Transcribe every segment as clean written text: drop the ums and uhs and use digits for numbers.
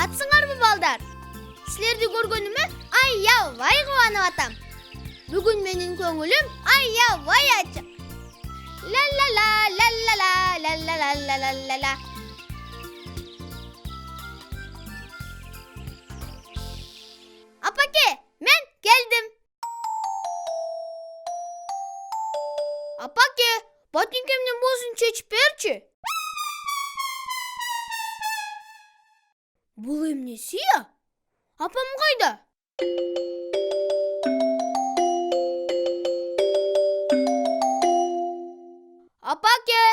саламатсыңарбы балдар? Силерди көргөнүмө аябай кубанып атам. Бүгүн менин көңүлүм аябай ачык. Ла-ла-ла, ла-ла-ла, ла-ла-ла-ла-ла-ла. Апаке, мен келдим. Апаке, ботинкемдин боосун чечип берчи. Бул эмнеси я? Апам кайда? Апаке,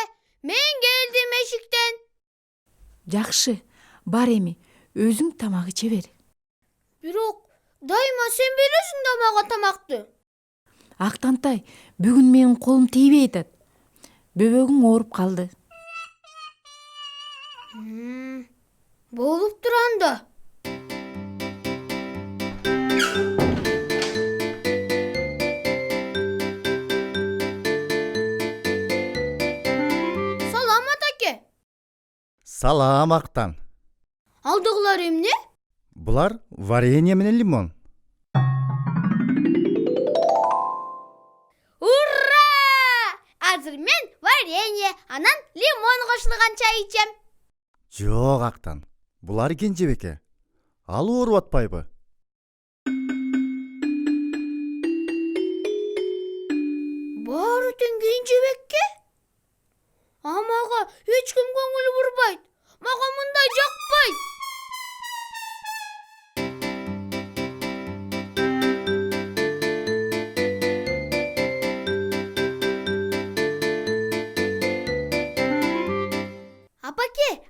мен келдим эшиктен. Жакшы, бар эми, өзүң тамак иче бер. Бирок, дайыма сен бересиң да мага тамакты. Актантай, бүгүн менин колум тийбей атат. Бөбөгүң ооруп калды. Болуп туранда. Салам атаке. Салам Актан. Алдыгылар эмне? Булар варенье менен лимон. Ура! Азыр мен варенье, анан лимон кошулган чай ичем. Жок Актан. Булар кенжебеке. Ал ооруп атпайбы? Баары тең кенжебекке? Мага эч ким көңүл бурбайт. Мага мындай жакпайт.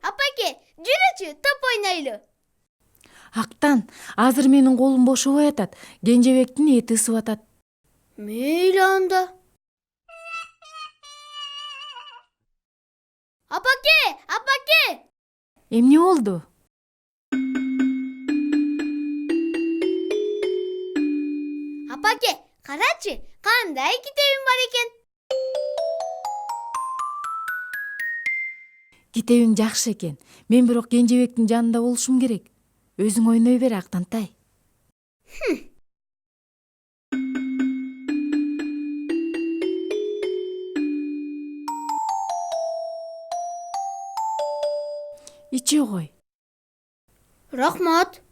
Апаке, жүрөчү, топ ойнойлу. Актан, азыр менин колум бошобой атат. Кенжебектин эти ысып атат. Мейли анда. Апаке! Эмне болду? Апаке, карачы, кандай китебим бар экен. Китебиң жакшы экен. Мен бирок кенжебектин жанында болушум керек. Өзүң ойной бер, Актантай. Иче кой. Рахмат.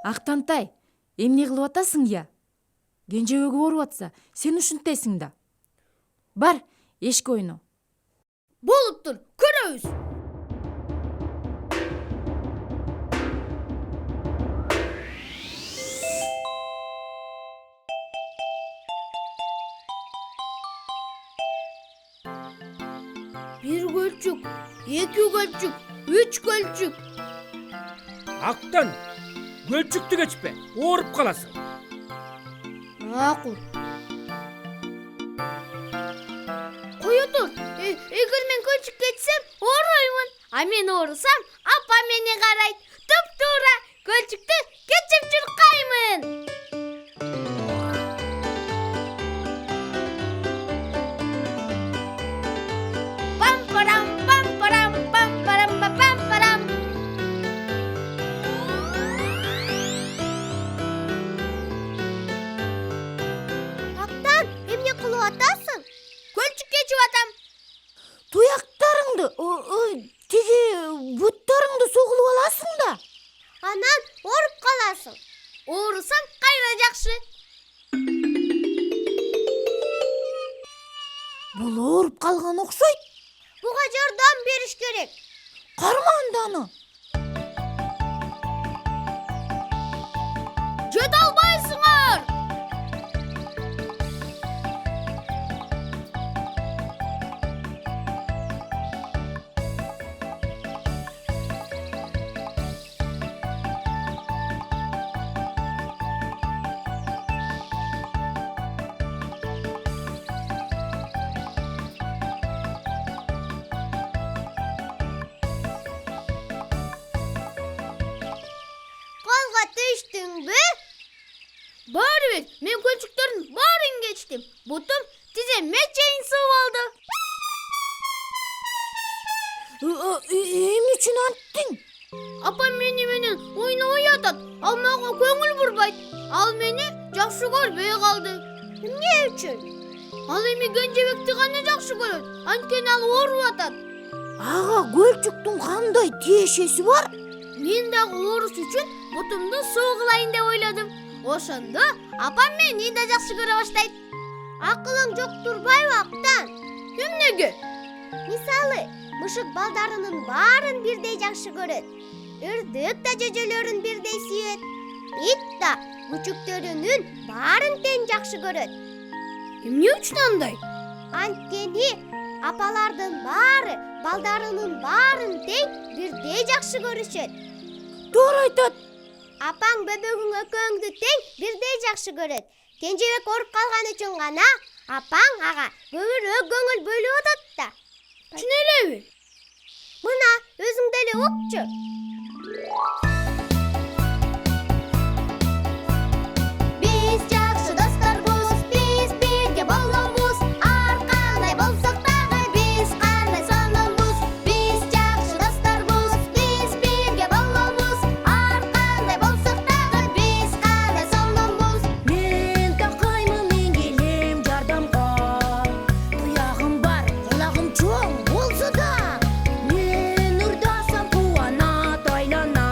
Актантай, эмне кылып атасың я? Кенжебеги ооруп атса, сен ушинтесиң да. Бар, эшикке ойно. Болуптур, көрөбүз. Бир көлчүк, эки көлчүк, үч көлчүк. Актан, көлчүктү кечпе, ооруп каласың. Макул. Кое тур, эгер мен көлчүк кетсем, оороймун. А мен оорусам, апам мени карайт. Туп-туура көлчүктү кечип чуркаймын. Пам-парам, пам-парам, пам-парам, пам-парам. Актан, эмне кылып атасың? Көлчүк кечип атам. Туяктарыңды, тиги буттарыңды согулуп аласың да. Анан ооруп каласың. Оорусаң кайра жакшы. Бул ооруп калган окшойт. Буга жардам бериш керек. Карма анданы. Жете албайсыңар. Колго түштүңбү? Баары бет, мен көлчүктөрдүн баарын кечтим. Бутум тиземме чейин сууп алды. Эмне үчүн анттың? Апам менен ойнобой атат, ал мага көңүл бурбайт. Ал мени жакшы көрбөй калды. Эмне үчүн? Ал эми кенжебекти гана жакшы көрөт, анткени ал ооруп атат. Ага көлчүктүн кандай тиешеси бар? Мен дагы оорус үчүн бутумду суу кылайын деп ойлодум. Ошондо апам мени да жакшы көрө баштайт. Акылың жок турбайбы Актан? Эмнеге? Мисалы, мышык балдарынын баарын бирдей жакшы көрөт. Үрдүк да жөжөлөрүн бирдей сүйөт. Ит да күчүктөрүнүн баарын тең жакшы көрөт. Эмне үчүн андай? Анткени апалардын баары балдарынын баарын тең бирдей жакшы көрүшөт. Туура айтат. Апаң бөбөгүң экөөңдү тең бирдей жакшы көрөт. Кенжебек ооруп калган үчүн гана апаң ага көбүрөөк көңүл бөлүп атат да. Чын элеби? Мына өзүң деле укчу. Биз жакшы досторбуз, биз бирге болобуз. Ар кандай болсок дагы биз кандай сономбуз. Биз жакшы досторбуз, биз бирге болобуз. Ар кандай болсок дагы биз кандай сономбуз. Мен такаймын, мен келем жардамга. Туягым бар, кулагым чоң болсо да. Мен ырдасам кубана тайлана.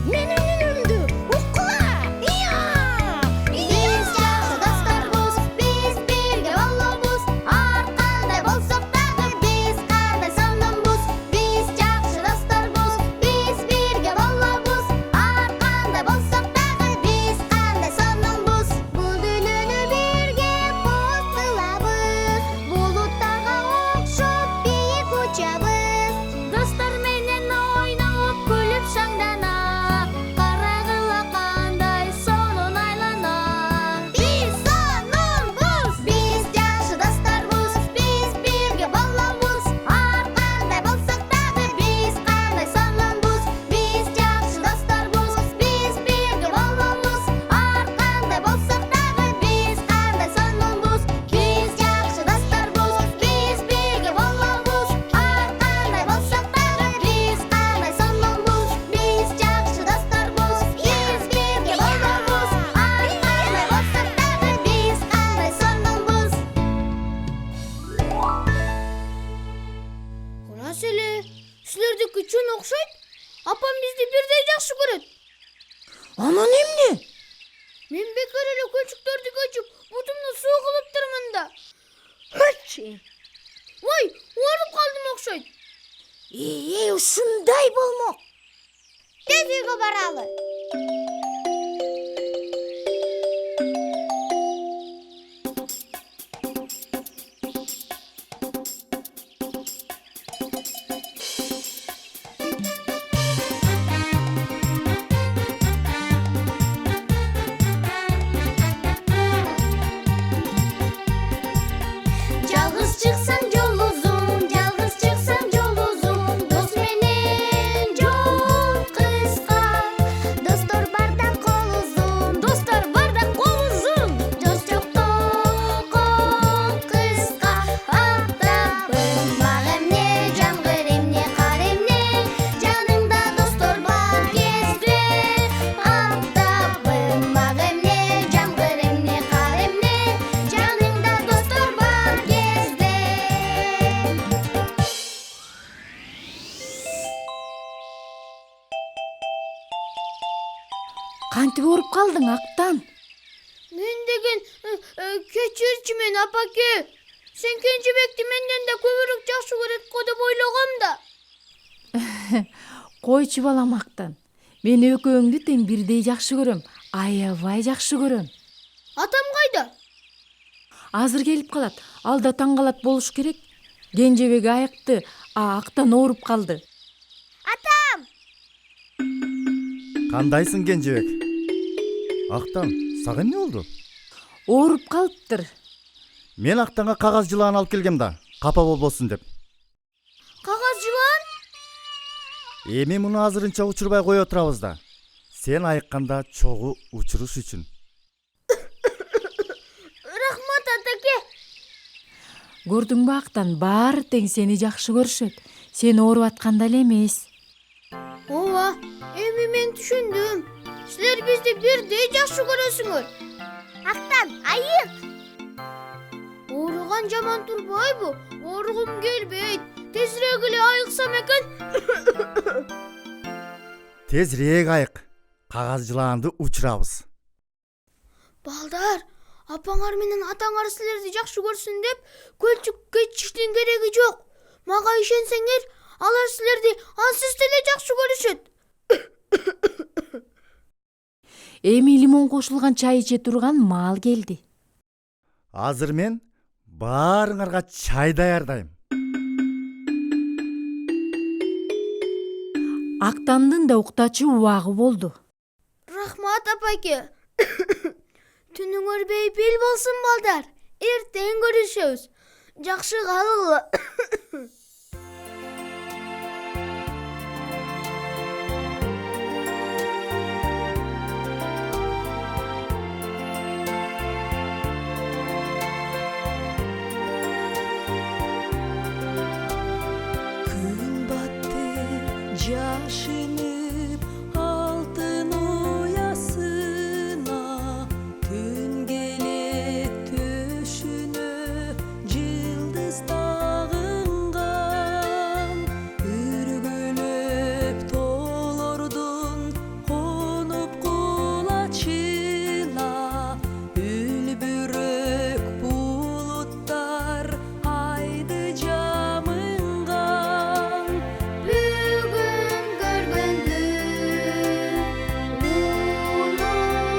Менин үнүмдү уккула. Биз жакшы досторбуз, биз бирге болобуз. Ар кандай болсок дагы биз кандай сономбуз. Биз жакшы досторбуз, биз бирге болобуз. Ар кандай болсок дагы биз кандай сономбуз. Бул дүйнөнү бирге поз кылабыз. Булуттарга окшоп бийик учабыз. Достор менен ойноп күлүп шаңдана. Карагыла кандай сонун айлана. Биз сономбуз, биз жакшы досторбуз, биз бирге болобуз. Ар кандай болсок дагы биз кандай сономбуз. Биз жакшы досторбуз, биз бирге болобуз. Ар кандай болсок дагы биз кандай сономбуз. Биз жакшы досторбуз, биз бирге болобуз. Ар кандай болсок дагы биз кандай сономбуз. Биз жакшы досторбуз, биз бирге болобуз. Ар кандай болсок дагы биз кандай сономбуз. Курас эле, силердики чын окшойт. Апам бизди бирдей жакшы көрөт. Анан эмне? Мен бекер эле көлчүктөрдү көчүп, бутумду суу кылыптырмын да. Ой, ооруп калдым окшойт. Ушундай болмок. Тез үйгө баралы. Жалгыз чыксаң жол узун, жалгыз чыксаң жол узун. Дос менен жол кыска. Достор барда кол узун, достор барда кол узун. Дос жокто кол кыска. Актапым мага эмне, жамгыр эмне, кар эмне. Жаныңда достор бар кезде. Актапым мага эмне, жамгыр эмне, кар эмне. Жаныңда достор бар кезде. Кантип ооруп калдың, Актан? Мен деген кечирчи мен апаке. Сен Кенжебекти менден да көбүрөөк жакшы көрөт го деп ойлогом да. Койчу балам Актан. Мен экөөңдү тең бирдей жакшы көрөм. Аябай жакшы көрөм. Атам кайда? Азыр келип калат. Алда таң калат болуш керек. Кенжебек айыкты, Актан ооруп калды. Атам! Кандайсың Кенжебек? Актан, сага эмне болду? Ооруп калыптыр. Мен Актанга кагаз жылаан алып келгем да, капа болбосун деп. Кагаз жылаан? Эми муну азырынча учурбай кое турабыз да. Сен айыкканда чогуу учуруш үчүн. Рахмат атаке. Көрдүңбү Актан, баары тең сени жакшы көрүшөт. сен ооруп атканда эле эмес. Ооба, эми мен түшүндүм. Силер бизди бирдей жакшы көрөсүңөр. Актан, айык. Ооруган жаман турбайбы? Ооругум келбейт. Тезирээк эле айыксам экен. Тезирээк айык. Кагаз жылаанды учурабыз. Балдар, апаңар менен атаңар силерди жакшы көрсүн деп көлчүккө чиштин кереги жок. Мага ишенсеңер, алар силерди ансыз деле жакшы көрүшөт. Эми лимон кошулган чай иче турган маал келди. Азыр мен баарыңарга чай даярдайм. Актандын да уктачу убагы болду. Рахмат, апайке. Түнүңөр бейпил болсун, балдар. Эртең көрүшөбүз. Жакшы калгыла. Күн батты жашынып алтын уясына, түн келет төшүнө жылдыз тагынган, үргүлөп тоолордун конуп кулачына, үлбүрөк булуттар айды жамынган. Бүгүн көргөндү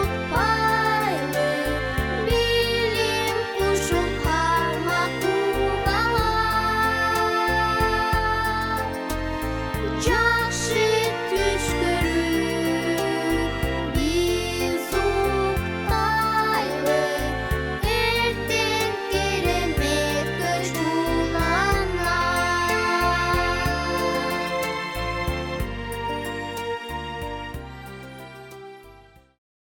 унутпайлы, билим кушуп кармак куугалар. Жакшы